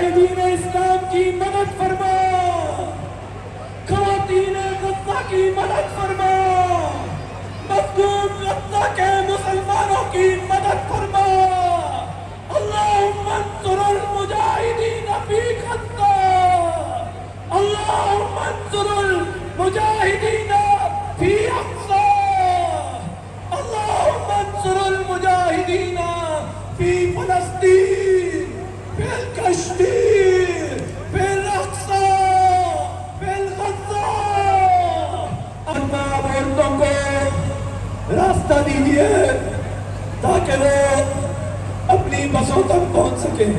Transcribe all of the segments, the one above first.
مجاہدین اسلام کی مدد فرما، خواتین غزہ کی مدد فرما، مظلوم غزہ کے مسلمانوں کی مدد فرما۔ اللہم انصر المجاہدین فی غزہ، اللہم انصر المجاہدین فی اقصی، اللہم انصر المجاہدین فی فلسطین، فی الکشمیر، فی الاقصی، فی الغزہ۔ تمام عورتوں کو راستہ دیجیے تاکہ وہ اپنی بسوں تک پہنچ سکیں۔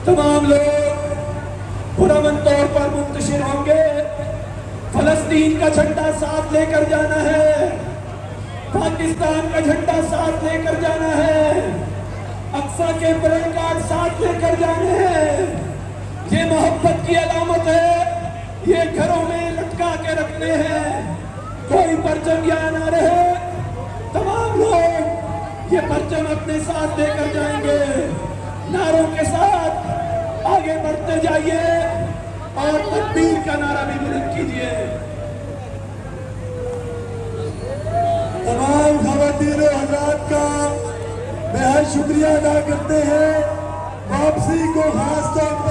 تمام لوگ پرامن طور پر منتشر ہوں گے۔ فلسطین کا جھنڈا ساتھ لے کر جانا ہے، پاکستان کا جھنڈا ساتھ لے کر جانا ہے، اقصی کے پلے کارڈ ساتھ لے کر جانے ہیں۔ یہ محبت کی علامت ہے، یہ گھروں میں لٹکا کے رکھنے ہیں۔ کوئی پرچم یہاں نہ رہے، تمام لوگ یہ پرچم اپنے ساتھ لے کر جائیں گے۔ نعروں کے ساتھ آگے بڑھتے جائیے اور تکبیر کا نعرہ بھی بلند کیجیے۔ تمام خواتین و حضرات کا بہت شکریہ ادا کرتے ہیں۔ واپسی کو خاص طور پر